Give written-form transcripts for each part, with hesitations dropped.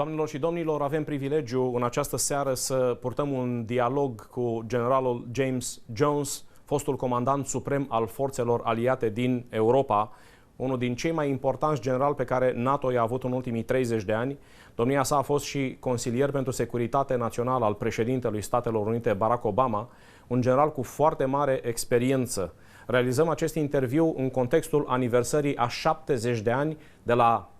Doamnelor și domnilor, avem privilegiu în această seară să purtăm un dialog cu generalul James Jones, fostul comandant suprem al forțelor aliate din Europa, unul din cei mai importanți generali pe care NATO i-a avut în ultimii 30 de ani. Domnia sa a fost și consilier pentru securitate națională al președintelui Statelor Unite, Barack Obama, un general cu foarte mare experiență. Realizăm acest interviu în contextul aniversării a 70 de ani de la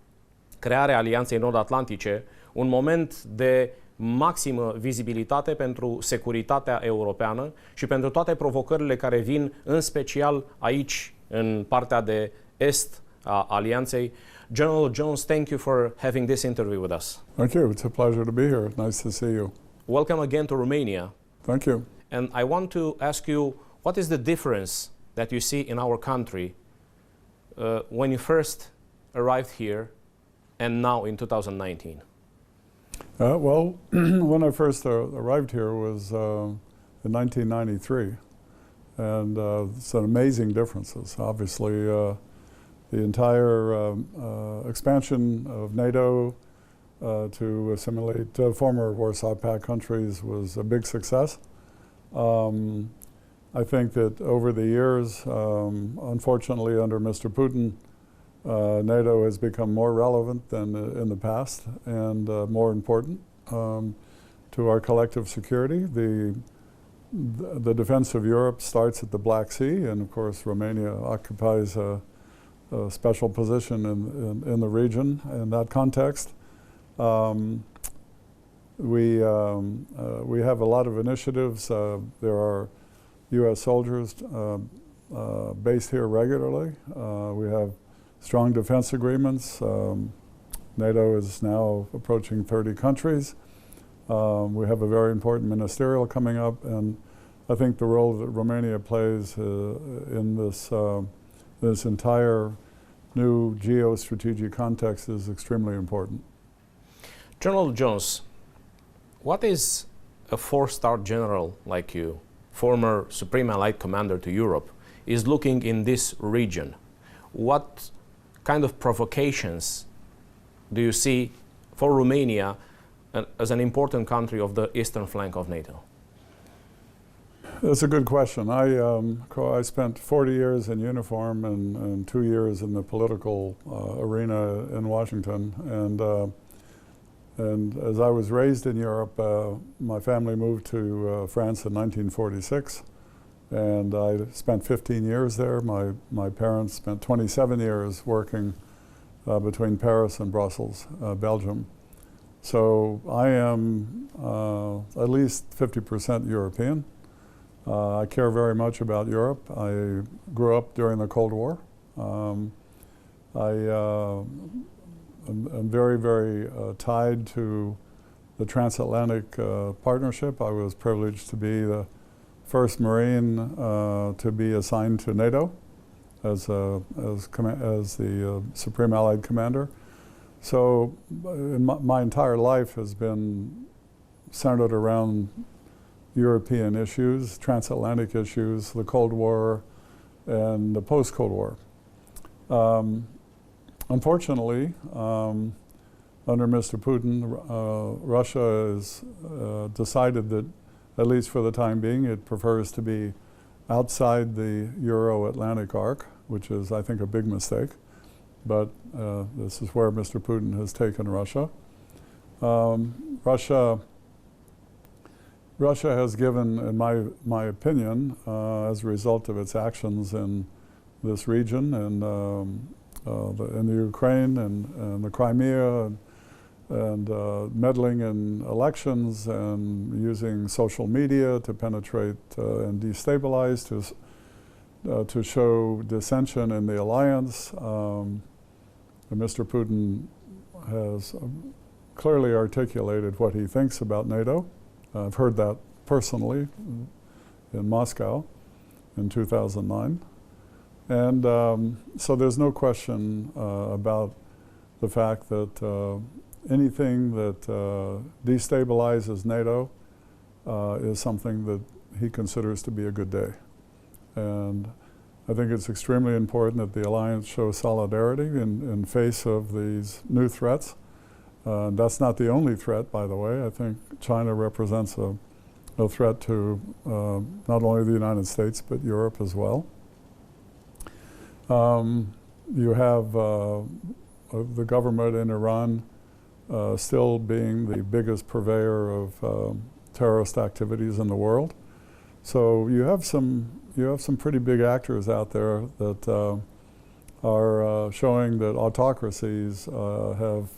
crearea Alianței Nord-Atlantice, un moment de maximă vizibilitate pentru securitatea europeană și pentru toate provocările care vin, în special aici, în partea de est a Alianței. General Jones, thank you for having this interview with us. Thank you. It's a pleasure to be here. Nice to see you. Welcome again to Romania. Thank you. And I want to ask you, what is the difference that you see in our country when you first arrived here and now in 2019? Well, when I first arrived here was in 1993, and some amazing differences. Obviously, the entire expansion of NATO to assimilate former Warsaw Pact countries was a big success. I think that over the years, unfortunately under Mr. Putin, NATO has become more relevant than in the past and more important to our collective security. The defense of Europe starts at the Black Sea, and of course Romania occupies a special position in the region. In that context, we have a lot of initiatives. There are U.S. soldiers based here regularly. We have strong defense agreements. NATO is now approaching 30 countries. We have a very important ministerial coming up, and I think the role that Romania plays in this entire new geostrategic context is extremely important. General Jones, what is a four-star general like you, former Supreme Allied Commander to Europe, is looking in this region? What kind of provocations do you see for Romania as an important country of the eastern flank of NATO? That's a good question. I spent 40 years in uniform and 2 years in the political arena in Washington. And as I was raised in Europe, my family moved to France in 1946. And I spent 15 years there. My parents spent 27 years working between Paris and Brussels, Belgium. So I am at least 50% European. I care very much about Europe. I grew up during the Cold War. I'm very, very tied to the transatlantic partnership. I was privileged to be the first Marine to be assigned to NATO as the Supreme Allied Commander. So my entire life has been centered around European issues, transatlantic issues, the Cold War, and the post-Cold War. Unfortunately, under Mr. Putin, Russia has decided that, at least for the time being, it prefers to be outside the Euro-Atlantic arc, which is, I think, a big mistake. But this is where Mr. Putin has taken Russia. Russia has given, in my opinion, as a result of its actions in this region and in the Ukraine and the Crimea and meddling in elections and using social media to penetrate and destabilize, to show dissension in the alliance. Mr. Putin has clearly articulated what he thinks about NATO. I've heard that personally in Moscow in 2009. And so there's no question about the fact that anything that destabilizes NATO is something that he considers to be a good day. And I think it's extremely important that the alliance show solidarity in face of these new threats. That's not the only threat, by the way. I think China represents a threat to not only the United States, but Europe as well. You have the government in Iran still being the biggest purveyor of terrorist activities in the world. So you have some pretty big actors out there that are showing that autocracies have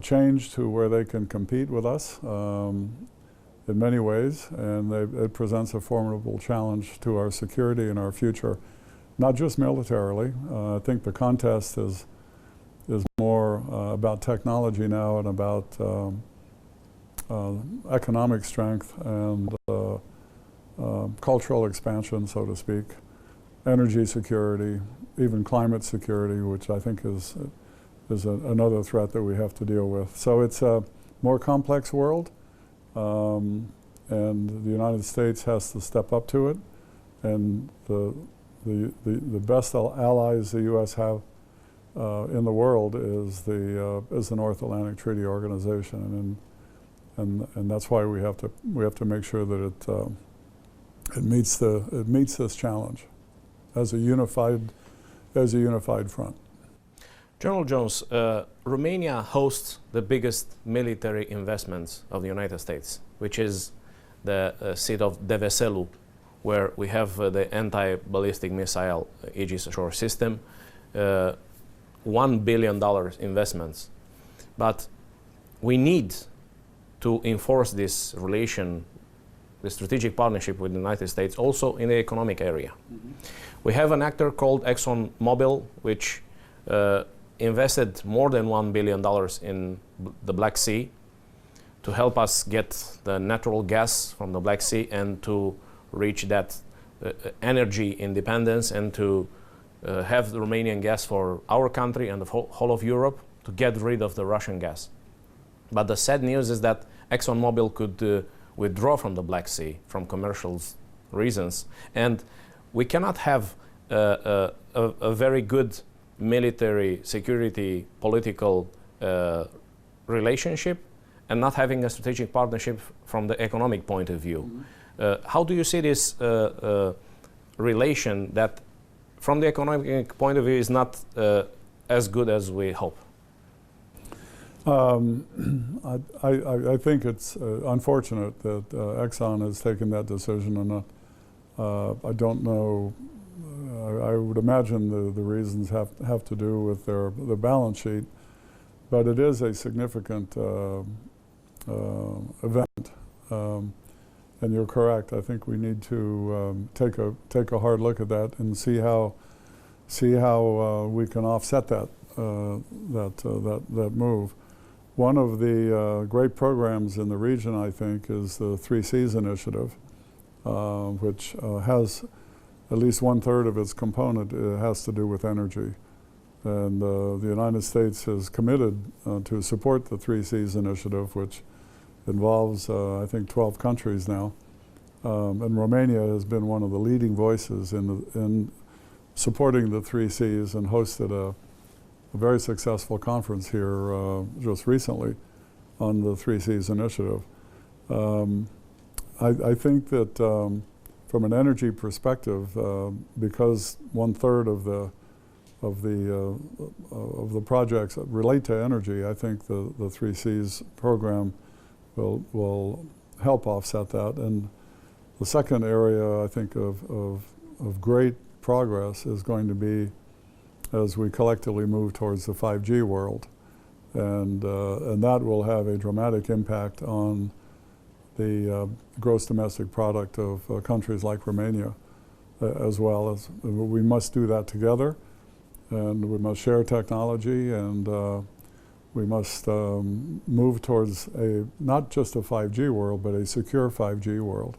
changed to where they can compete with us in many ways, and it presents a formidable challenge to our security and our future, not just militarily. I think the contest is more about technology now and about economic strength and cultural expansion, so to speak, energy security, even climate security, which I think is another threat that we have to deal with. So it's a more complex world, and the United States has to step up to it. And the best allies the U.S. have in the world is the North Atlantic Treaty Organization, and that's why we have to make sure that it meets this challenge as a unified front. General Jones, Romania hosts the biggest military investments of the United States, which is the seat of Deveselu, where we have the anti-ballistic missile Aegis Ashore system, $1 billion investments. But we need to enforce this relation, the strategic partnership with the United States, also in the economic area. Mm-hmm. We have an actor called ExxonMobil, which invested more than $1 billion in the Black Sea to help us get the natural gas from the Black Sea and to reach that energy independence and to have the Romanian gas for our country and the whole of Europe, to get rid of the Russian gas. But the sad news is that ExxonMobil could withdraw from the Black Sea from commercial reasons, and we cannot have a very good military, security, political relationship and not having a strategic partnership from the economic point of view. Mm-hmm. How do you see this relation that from the economic point of view is not as good as we hope? I think it's unfortunate that Exxon has taken that decision, and I don't know. I would imagine the reasons have to do with their balance sheet, but it is a significant event, and you're correct. I think we need to take a hard look at that and see how we can offset that move. One of the great programs in the region, I think, is the 3 Cs initiative, which has at least 1/3 of its component has to do with energy. And the United States has committed to support the 3 Cs initiative, which involves, I think, 12 countries now. And Romania has been one of the leading voices in supporting the 3 Cs and hosted a very successful conference here just recently on the 3 Cs initiative. I think that from an energy perspective, because 1/3 of the projects relate to energy, I think the 3 Cs program will help offset that. And the second area, I think, of great progress is going to be as we collectively move towards the 5G world, and that will have a dramatic impact on the gross domestic product of countries like Romania, as well as we must do that together, and we must share technology, and we must move towards not just a 5G world, but a secure 5G world.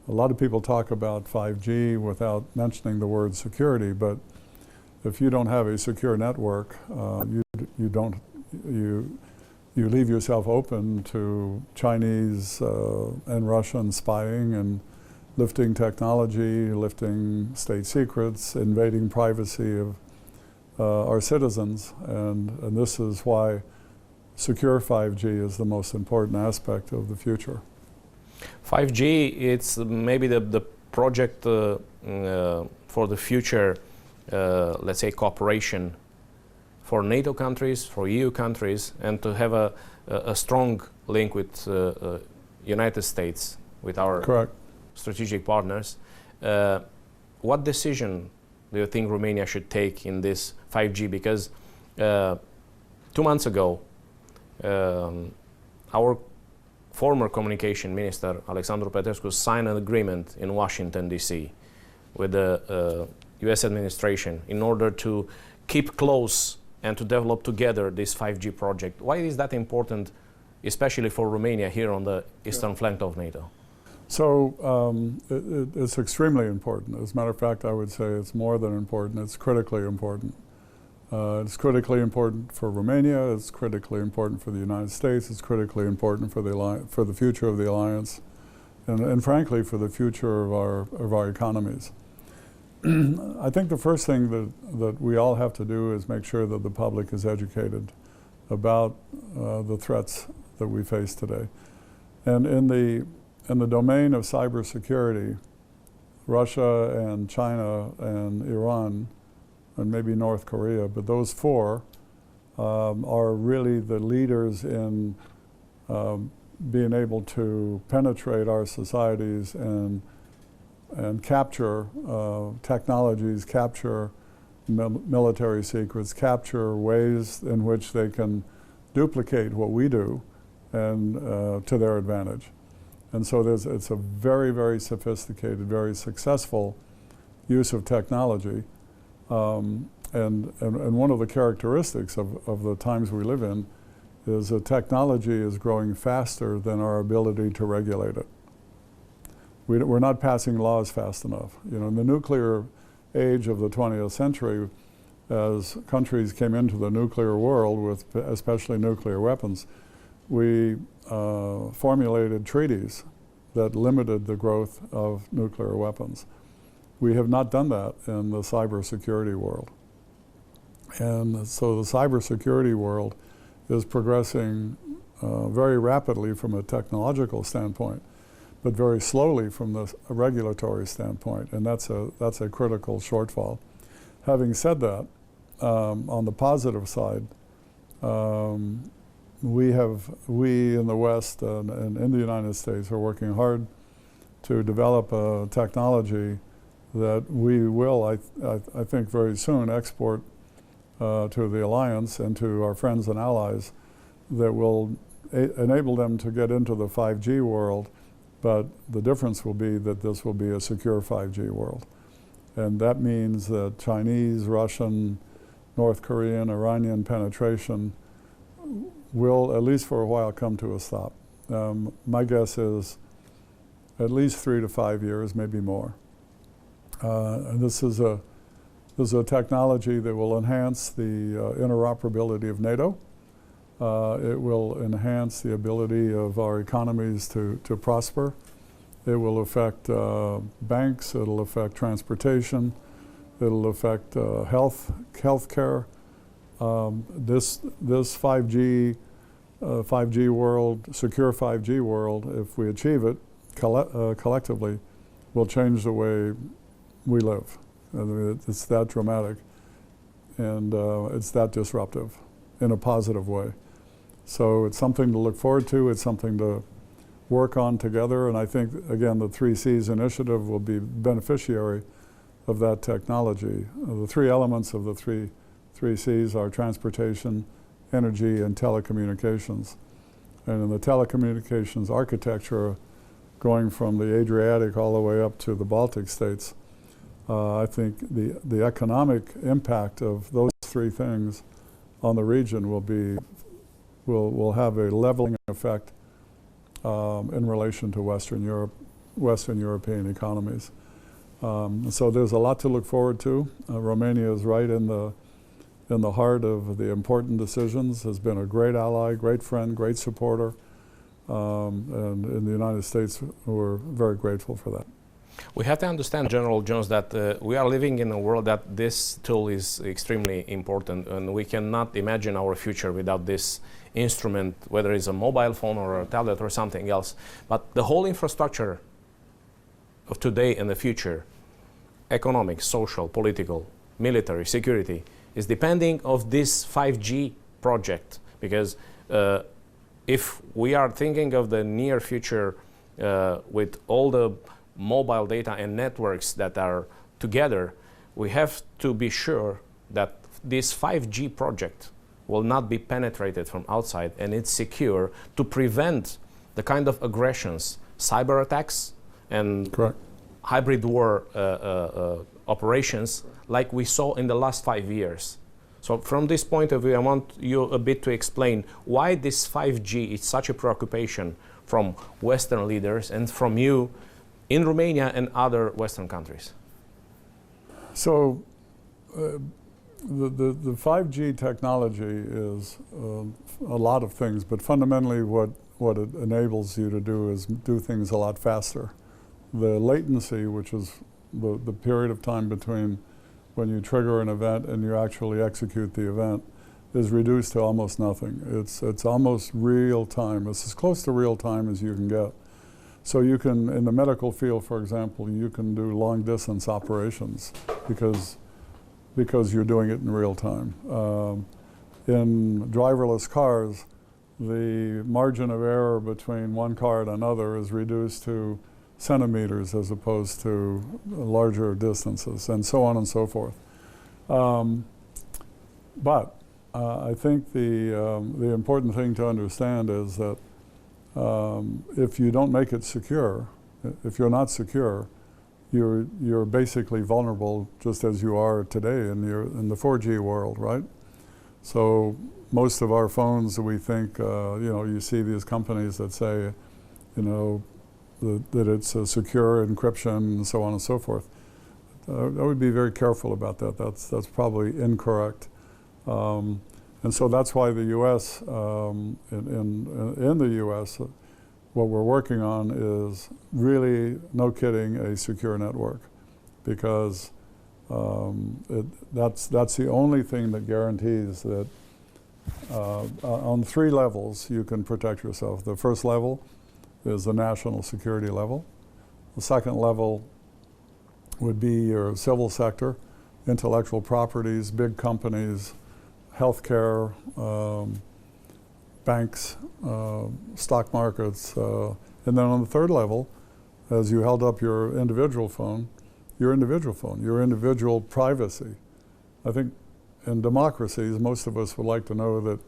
A lot of people talk about 5G without mentioning the word security, but if you don't have a secure network, you leave yourself open to Chinese and Russian spying and lifting technology, lifting state secrets, invading privacy of our citizens, and this is why secure 5G is the most important aspect of the future. 5G, it's maybe the project for the future, let's say, cooperation for NATO countries, for EU countries, and to have a strong link with United States, with our Correct. strategic partners. What decision do you think Romania should take in this 5G? Because 2 months ago, our former communication minister, Alexandru Petrescu, signed an agreement in Washington, D.C. with the U.S. administration in order to keep close and to develop together this 5G project. Why is that important, especially for Romania here on the eastern flank of NATO? So it's extremely important. As a matter of fact, I would say it's more than important, it's critically important. It's critically important for Romania, it's critically important for the United States, it's critically important for the future of the alliance, and frankly for the future of our economies. I think the first thing that we all have to do is make sure that the public is educated about the threats that we face today. And in the domain of cybersecurity, Russia and China and Iran and maybe North Korea, but those four are really the leaders in being able to penetrate our societies and capture technologies, capture military secrets, capture ways in which they can duplicate what we do and to their advantage. And so it's a very, very sophisticated, very successful use of technology. And one of the characteristics of the times we live in is that technology is growing faster than our ability to regulate it. We're not passing laws fast enough. You know, in the nuclear age of the 20th century, as countries came into the nuclear world with especially nuclear weapons, we formulated treaties that limited the growth of nuclear weapons. We have not done that in the cybersecurity world. And so the cybersecurity world is progressing very rapidly from a technological standpoint, but very slowly from the regulatory standpoint, and that's a critical shortfall. Having said that, on the positive side, we in the West and in the United States are working hard to develop a technology that we will, I think, very soon export to the alliance and to our friends and allies that will enable them to get into the 5G world, but the difference will be that this will be a secure 5G world. And that means that Chinese, Russian, North Korean, Iranian penetration will, at least for a while, come to a stop. My guess is at least 3 to 5 years, maybe more. And this is a technology that will enhance the interoperability of NATO. It will enhance the ability of our economies to prosper. It will affect banks, it'll affect transportation, it'll affect healthcare. This 5G world, secure 5G world, if we achieve it collectively, will change the way we live. It's that dramatic, and it's that disruptive in a positive way. So it's something to look forward to, it's something to work on together, and I think, again, the 3 Cs initiative will be beneficiary of that technology. The 3 elements of the three Cs are transportation, energy, and telecommunications. And in the telecommunications architecture, going from the Adriatic all the way up to the Baltic states, I think the economic impact of those 3 things on the region will have a leveling effect in relation to Western European economies. So there's a lot to look forward to. Romania is right in the heart of the important decisions, has been a great ally, great friend, great supporter, and in the United States we're very grateful for that. We have to understand, General Jones, that we are living in a world that this tool is extremely important, and we cannot imagine our future without this instrument, whether it's a mobile phone or a tablet or something else. But the whole infrastructure of today and the future, economic, social, political, military, security, is depending of this 5G project. Because if we are thinking of the near future with all the mobile data and networks that are together, we have to be sure that this 5G project will not be penetrated from outside, and it's secure to prevent the kind of aggressions, cyber attacks and Correct. hybrid war operations like we saw in the last 5 years. So from this point of view, I want you a bit to explain why this 5G is such a preoccupation from Western leaders and from you in Romania and other Western countries. So the 5G technology is a lot of things, but fundamentally what it enables you to do is do things a lot faster. The latency, which is the period of time between when you trigger an event and you actually execute the event, is reduced to almost nothing. It's almost real time. It's as close to real time as you can get. So you can, in the medical field, for example, you can do long distance operations because you're doing it in real time. In driverless cars, the margin of error between one car and another is reduced to centimeters as opposed to larger distances, and so on and so forth. But I think the important thing to understand is that if you don't make it secure, if you're not secure, you're basically vulnerable just as you are today in the 4G world, right? So most of our phones, we think, you see these companies that say, that it's a secure encryption and so on and so forth. I would be very careful about that. That's probably incorrect. And so that's why the U.S., in the U.S., what we're working on is really, no kidding, a secure network, because that's the only thing that guarantees that on 3 levels you can protect yourself. The first level is the national security level. The second level would be your civil sector, intellectual properties, big companies, healthcare, banks, stock markets, and then on the third level, as you held up your individual phone, your individual privacy. I think in democracies, most of us would like to know that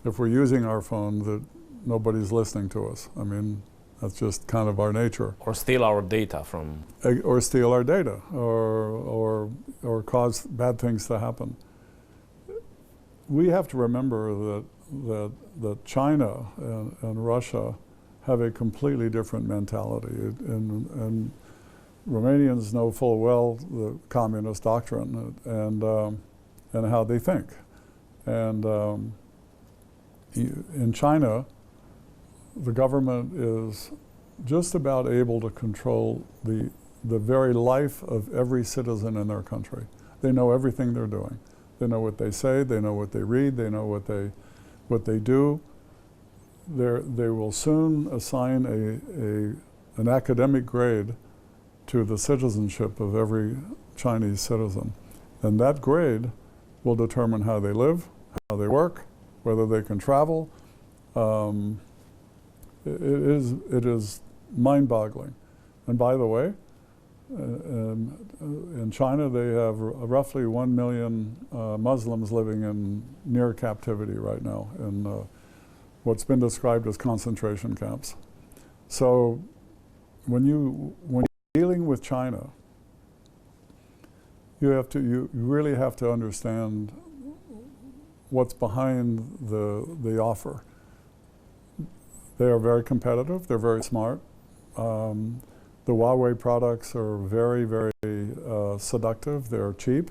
if we're using our phone, that nobody's listening to us. I mean, that's just kind of our nature. Or steal our data from... Or steal our data, or cause bad things to happen. We have to remember that China and Russia have a completely different mentality. And Romanians know full well the communist doctrine and how they think. And in China, the government is just about able to control the very life of every citizen in their country. They know everything they're doing. They know what they say, they know what they read, they know what they do. They will soon assign an academic grade to the citizenship of every Chinese citizen. And that grade will determine how they live, how they work, whether they can travel. It is mind-boggling. And by the way, in China, they have roughly 1 million Muslims living in near captivity right now in what's been described as concentration camps. So when you're dealing with China, you really have to understand what's behind the offer. They are very competitive. They're very smart. The Huawei products are very, very seductive. They're cheap.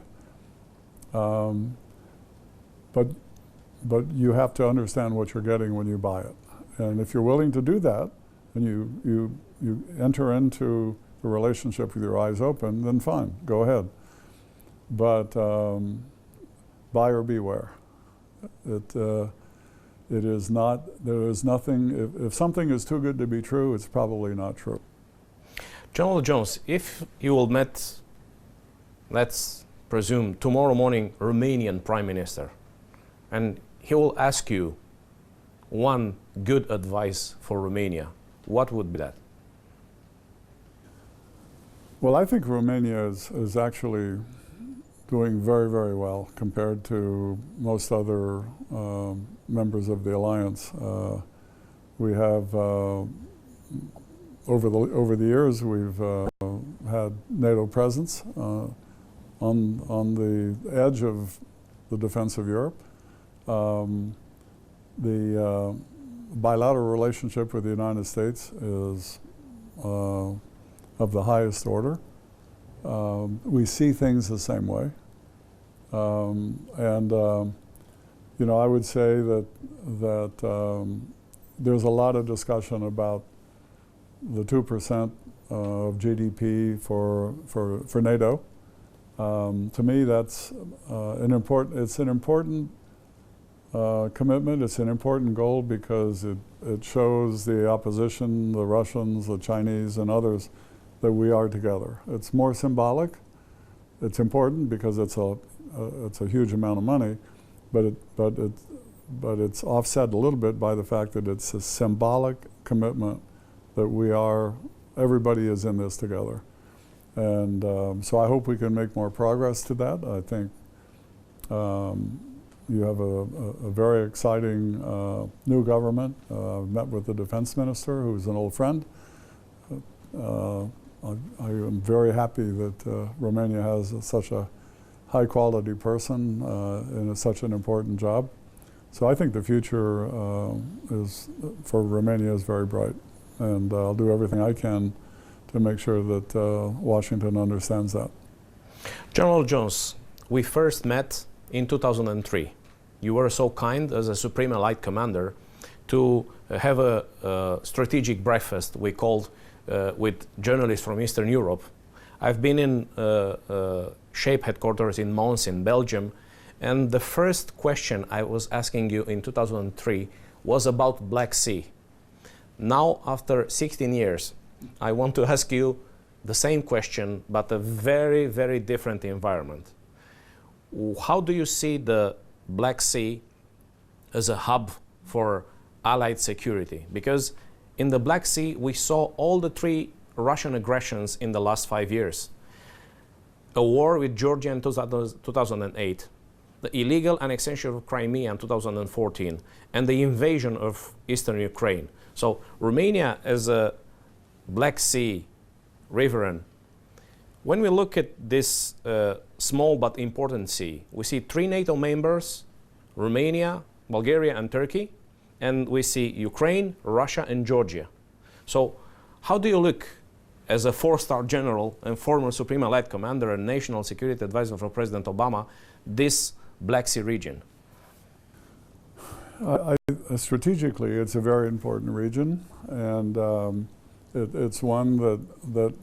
But you have to understand what you're getting when you buy it. And if you're willing to do that, and you enter into the relationship with your eyes open, then fine, go ahead. But buyer beware. It is not, there is nothing, if something is too good to be true, it's probably not true. General Jones, if you will meet, let's presume, tomorrow morning, Romanian Prime Minister, and he will ask you one good advice for Romania, what would be that? Well, I think Romania is actually doing very, very well compared to most other members of the alliance. We have, over the years, we've had NATO presence on the edge of the defense of Europe. The bilateral relationship with the United States is of the highest order. We see things the same way. You know, I would say that there's a lot of discussion about the 2% of GDP for NATO. To me, that's it's an important commitment. It's an important goal because it shows the opposition, the Russians, the Chinese, and others, that we are together. It's more symbolic. It's important because it's a huge amount of money, but it's offset a little bit by the fact that it's a symbolic commitment that everybody is in this together. And so I hope we can make more progress to that. I think you have a very exciting new government. I've met with the defense minister, who's an old friend. I am very happy that Romania has such a high-quality person in such an important job. So I think the future for Romania is very bright, and I'll do everything I can to make sure that Washington understands that. General Jones, we first met in 2003. You were so kind as a Supreme Allied Commander to have a strategic breakfast we called with journalists from Eastern Europe. I've been in SHAPE headquarters in Mons in Belgium, and the first question I was asking you in 2003 was about Black Sea. Now, after 16 years, I want to ask you the same question, but a very, very different environment. How do you see the Black Sea as a hub for Allied security? Because in the Black Sea, we saw all the three Russian aggressions in the last 5 years. A war with Georgia in 2008, the illegal annexation of Crimea in 2014, and the invasion of eastern Ukraine. So Romania as a Black Sea riverine, when we look at this small but important sea, we see 3 NATO members, Romania, Bulgaria, and Turkey, and we see Ukraine, Russia, and Georgia. So how do you look, as a 4-star general and former Supreme Allied Commander and National Security Advisor for President Obama, this Black Sea region? Strategically, it's a very important region, and it's one that,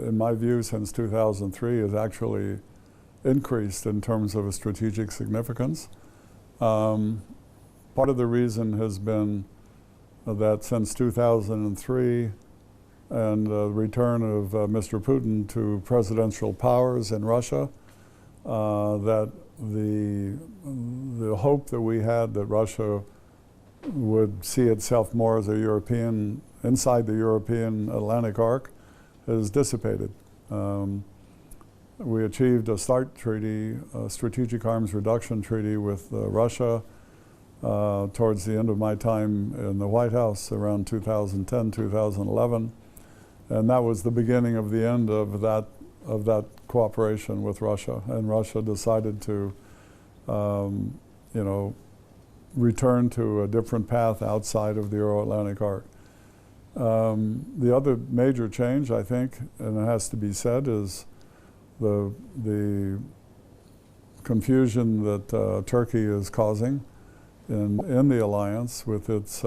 in my view, since 2003 has actually increased in terms of a strategic significance. Part of the reason has been that since 2003 and the return of Mr. Putin to presidential powers in Russia, that the hope that we had that Russia would see itself more as a European, inside the European Atlantic arc, has dissipated. We achieved a START treaty, a strategic arms reduction treaty with Russia towards the end of my time in the White House around 2010, 2011. And that was the beginning of the end of that cooperation with Russia. And Russia decided to, you know, return to a different path outside of the Euro-Atlantic arc. The other major change, I think, and it has to be said, is the confusion that Turkey is causing in the alliance with its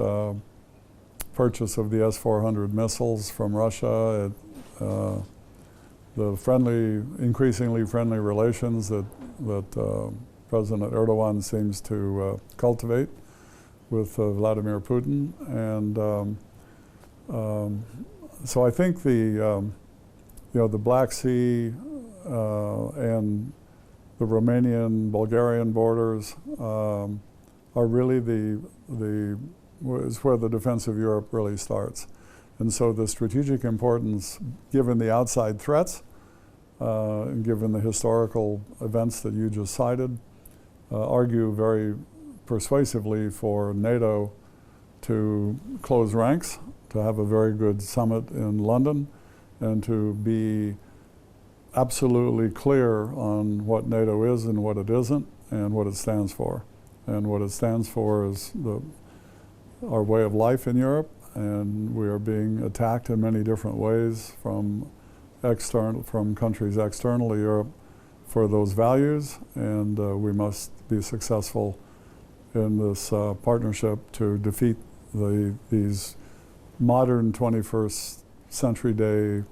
purchase of the S-400 missiles from Russia. the increasingly friendly relations that President Erdogan seems to cultivate with Vladimir Putin, and so I think the Black Sea and the Romanian-Bulgarian borders are really is where the defense of Europe really starts. And so the strategic importance, given the outside threats, and given the historical events that you just cited, argue very persuasively for NATO to close ranks, to have a very good summit in London, and to be absolutely clear on what NATO is and what it isn't, and what it stands for. And what it stands for is our way of life in Europe, and we are being attacked in many different ways from countries external to Europe for those values, and we must be successful in this partnership to defeat these modern 21st century day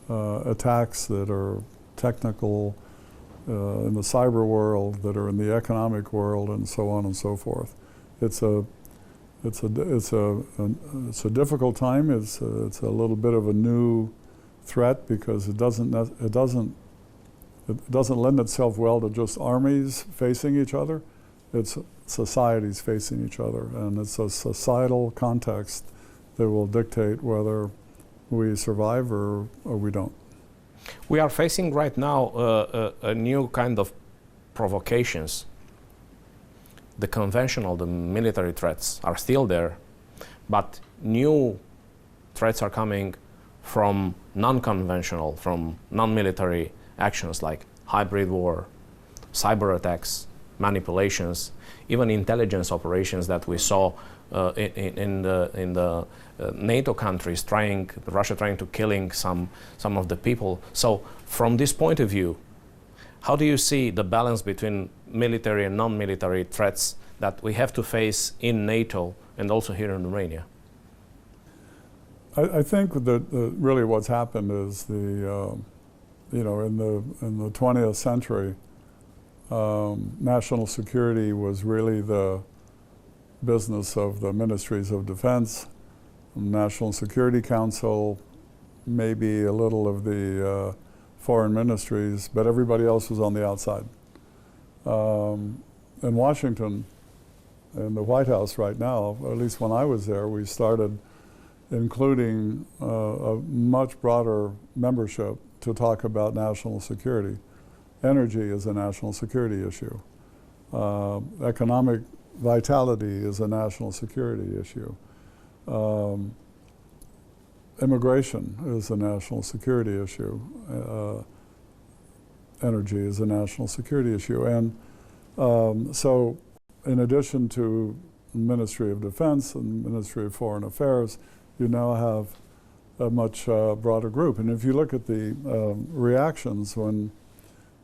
attacks that are technical in the cyber world, that are in the economic world, and so on and so forth. It's a difficult time. It's a little bit of a new threat because it doesn't lend itself well to just armies facing each other. It's societies facing each other, and it's a societal context that will dictate whether we survive or we don't. We are facing right now a new kind of provocations. The conventional, the military threats are still there, but new threats are coming from non-conventional, from non-military actions like hybrid war, cyber attacks, manipulations, even intelligence operations that we saw in the NATO countries, Russia trying to killing some of the people. So from this point of view, how do you see the balance between military and non-military threats that we have to face in NATO and also here in Romania? I think that really what's happened is in the 20th century, national security was really the business of the ministries of defense, National Security Council, maybe a little of the foreign ministries, but everybody else was on the outside. In Washington, in the White House right now, at least when I was there, we started including a much broader membership to talk about national security. Energy is a national security issue. Economic vitality is a national security issue. Immigration is a national security issue. Energy is a national security issue. And so in addition to Ministry of Defense and Ministry of Foreign Affairs, you now have a much broader group. And if you look at the reactions when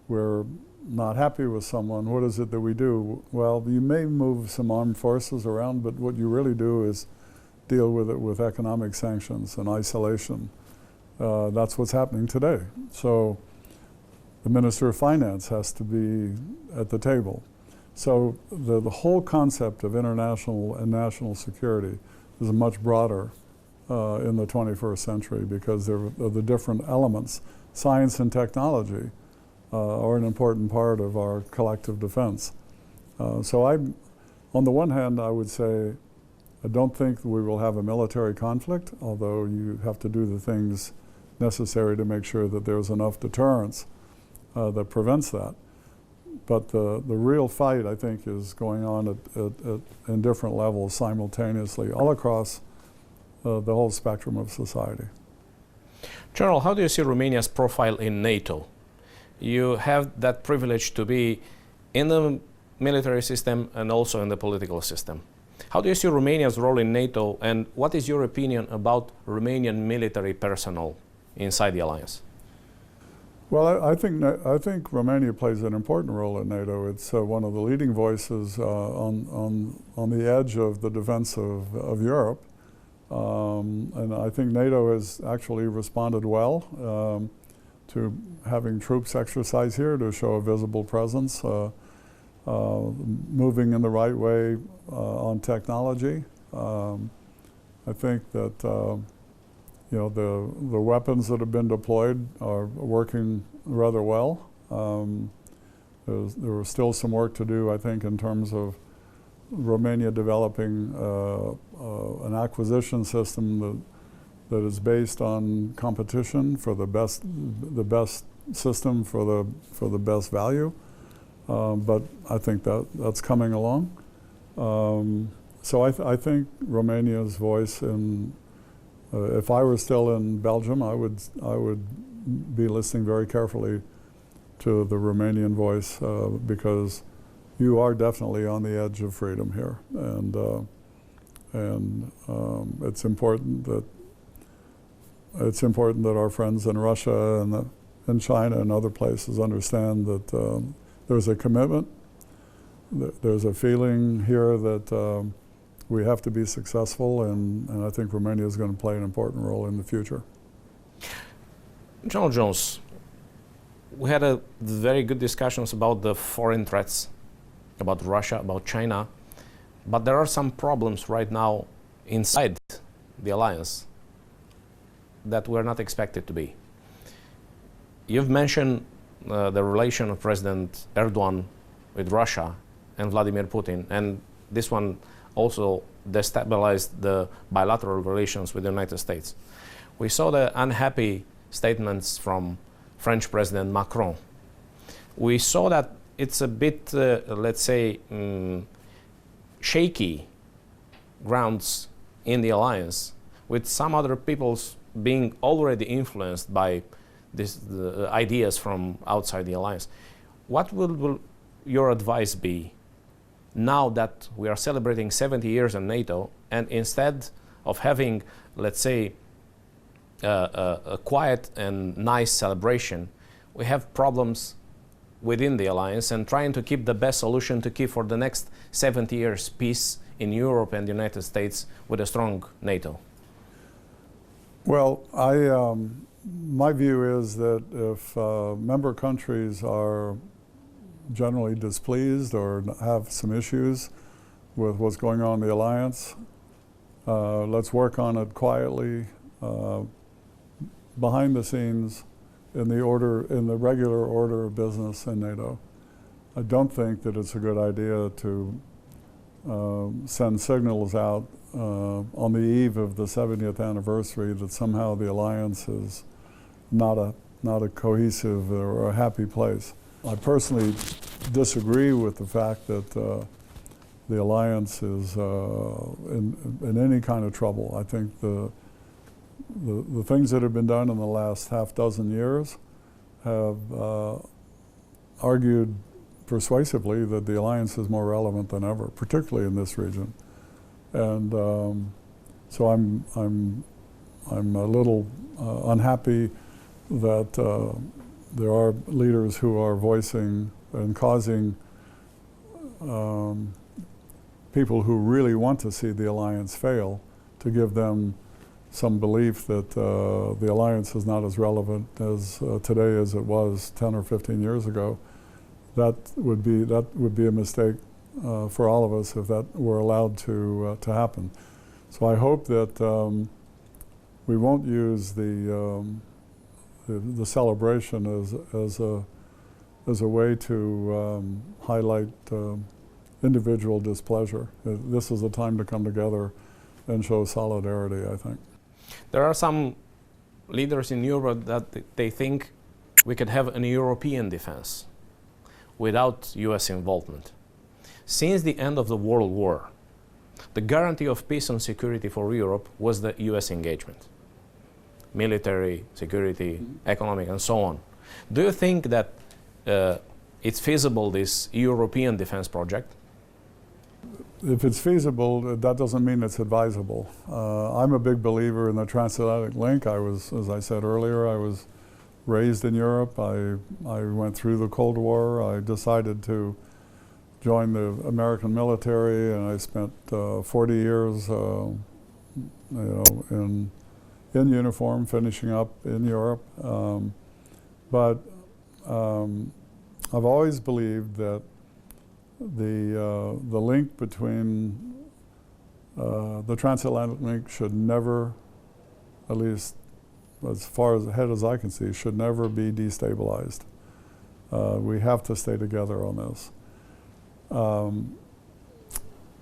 we're not happy with someone, what is it that we do? Well, you may move some armed forces around, but what you really do is deal with it with economic sanctions and isolation. That's what's happening today. So the Minister of Finance has to be at the table. So the whole concept of international and national security is much broader in the 21st century because of the different elements. Science and technology are an important part of our collective defense. So on the one hand, I would say I don't think we will have a military conflict, although you have to do the things necessary to make sure that there's enough deterrence that prevents that. But the real fight, I think, is going on in different levels simultaneously, all across the whole spectrum of society. General, how do you see Romania's profile in NATO? You have that privilege to be in the military system and also in the political system. How do you see Romania's role in NATO, and what is your opinion about Romanian military personnel inside the alliance? Well, I think Romania plays an important role in NATO. It's one of the leading voices on the edge of the defense of Europe. And I think NATO has actually responded well. to having troops exercise here to show a visible presence, moving in the right way on technology. I think that you know, the weapons that have been deployed are working rather well. There was still some work to do, I think, in terms of Romania developing an acquisition system that is based on competition for the best system for the best value. But I think that's coming along. So I think Romania's voice in if I were still in Belgium, I would be listening very carefully to the Romanian voice because you are definitely on the edge of freedom here, and it's important that our friends in Russia and in China and other places understand that there's a commitment, there's a feeling here that we have to be successful, and I think Romania is going to play an important role in the future. General Jones, we had a very good discussions about the foreign threats, about Russia, about China, but there are some problems right now inside the alliance that we're not expected to be. You've mentioned the relation of President Erdogan with Russia and Vladimir Putin, and this one also destabilized the bilateral relations with the United States. We saw the unhappy statements from French President Macron. We saw that it's a bit, let's say, shaky grounds in the alliance, with some other peoples being already influenced by the ideas from outside the alliance. What will your advice be now that we are celebrating 70 years in NATO, and instead of having, let's say, a quiet and nice celebration, we have problems within the alliance and trying to keep the best solution to keep for the next 70 years peace in Europe and the United States with a strong NATO? Well, my view is that if member countries are generally displeased or have some issues with what's going on in the alliance, let's work on it quietly, behind the scenes, in the regular order of business in NATO. I don't think that it's a good idea to send signals out on the eve of the 70th anniversary that somehow the alliance is not a cohesive or a happy place. I personally disagree with the fact that the alliance is in any kind of trouble. I think the things that have been done in the last half dozen years have argued persuasively that the alliance is more relevant than ever, particularly in this region. And so I'm a little unhappy that there are leaders who are voicing and causing people who really want to see the alliance fail to give them some belief that the alliance is not as relevant as today as it was 10 or 15 years ago. That would be a mistake for all of us if that were allowed to happen. So I hope that we won't use the celebration as a way to highlight individual displeasure. This is a time to come together and show solidarity, I think. There are some leaders in Europe that they think we could have a European defense without US involvement. Since the end of the World War, the guarantee of peace and security for Europe was the US engagement. Military, security, economic, and so on. Do you think that it's feasible, this European defense project? If it's feasible, that doesn't mean it's advisable. I'm a big believer in the transatlantic link. As I said earlier, I was raised in Europe. I went through the Cold War. I decided to join the American military, and I spent 40 years in uniform, finishing up in Europe. But I've always believed that the link between the transatlantic link should never, at least as far ahead as I can see, should never be destabilized. We have to stay together on this.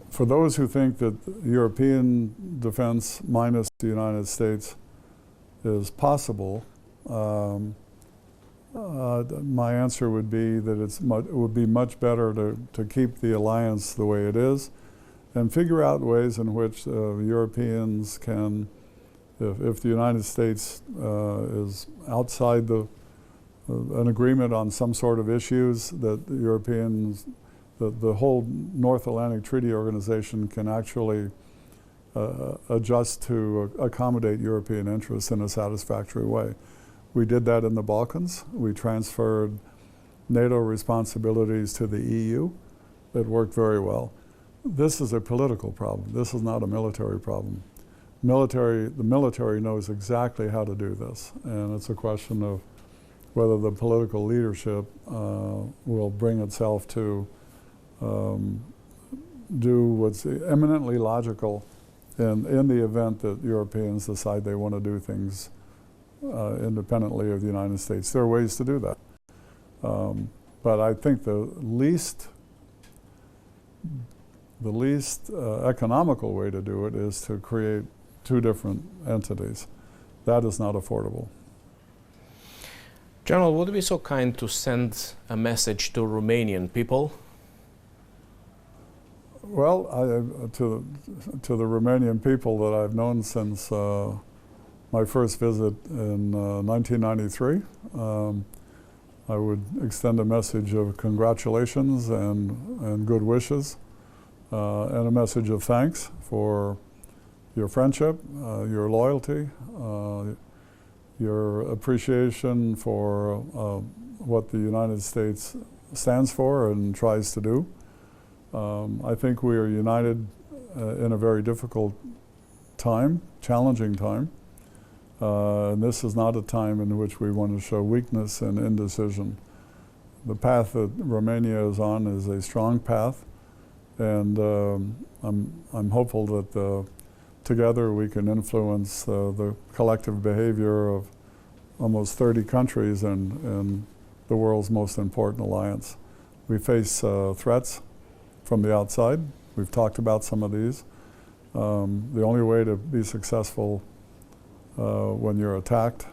For those who think that European defense minus the United States is possible, my answer would be that it would be much better to keep the alliance the way it is and figure out ways in which Europeans can, if the United States is outside an agreement on some sort of issues, that the Europeans, the whole North Atlantic Treaty Organization can actually adjust to accommodate European interests in a satisfactory way. We did that in the Balkans. We transferred NATO responsibilities to the EU. It worked very well. This is a political problem. This is not a military problem. The military knows exactly how to do this, and it's a question of whether the political leadership will bring itself to do what's eminently logical in the event that Europeans decide they want to do things independently of the United States. There are ways to do that. But I think the least economical way to do it is to create two different entities. That is not affordable. General, would you be so kind to send a message to Romanian people? Well, to the Romanian people that I've known since my first visit in 1993, I would extend a message of congratulations and good wishes, and a message of thanks for your friendship, your loyalty, your appreciation for what the United States stands for and tries to do. I think we are united in a very difficult time, challenging time. And this is not a time in which we want to show weakness and indecision. The path that Romania is on is a strong path, and I'm hopeful that together we can influence the collective behavior of almost 30 countries in the world's most important alliance. We face threats from the outside. We've talked about some of these. The only way to be successful when you're attacked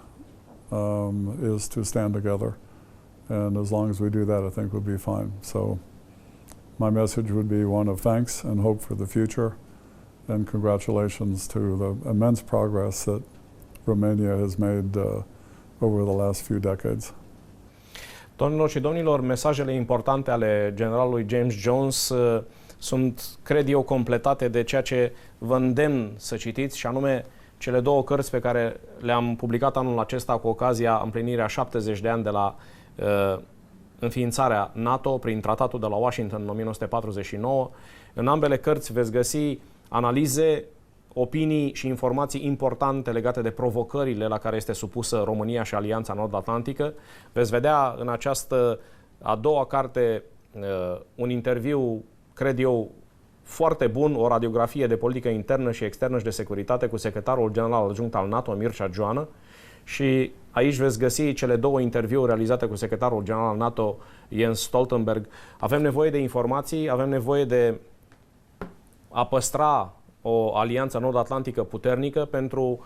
is to stand together. And as long as we do that, I think we'll be fine. So my message would be one of thanks and hope for the future, and congratulations to the immense progress that Romania has made over the last few decades. Doamnelor și domnilor, mesajele importante ale generalului James Jones sunt, cred eu, completate de ceea ce vă îndemn să citiți, și anume cele două cărți pe care le-am publicat anul acesta cu ocazia împlinirea 70 de ani de la înființarea NATO prin tratatul de la Washington în 1949. În ambele cărți veți găsi analize, opinii și informații importante legate de provocările la care este supusă România și Alianța Nord-Atlantică. Veți vedea în această a doua carte un interviu, cred eu, foarte bun, o radiografie de politică internă și externă și de securitate cu secretarul general adjunct al NATO, Mircea Joană. Și aici veți găsi cele două interviuri realizate cu secretarul general al NATO, Jens Stoltenberg. Avem nevoie de informații, avem nevoie de a păstra o alianță nord-atlantică puternică pentru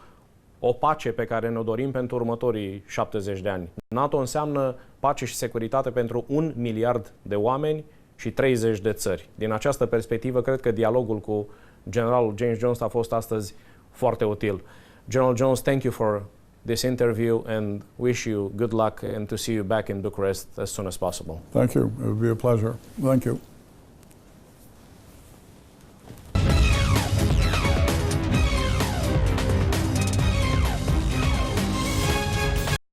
o pace pe care ne-o dorim pentru următorii 70 de ani. NATO înseamnă pace și securitate pentru 1 miliard de oameni și 30 de țări. Din această perspectivă, cred că dialogul cu generalul James Jones a fost astăzi foarte util. General Jones, thank you for this interview and wish you good luck and to see you back in Bucharest as soon as possible. Thank you. It would be a pleasure. Thank you.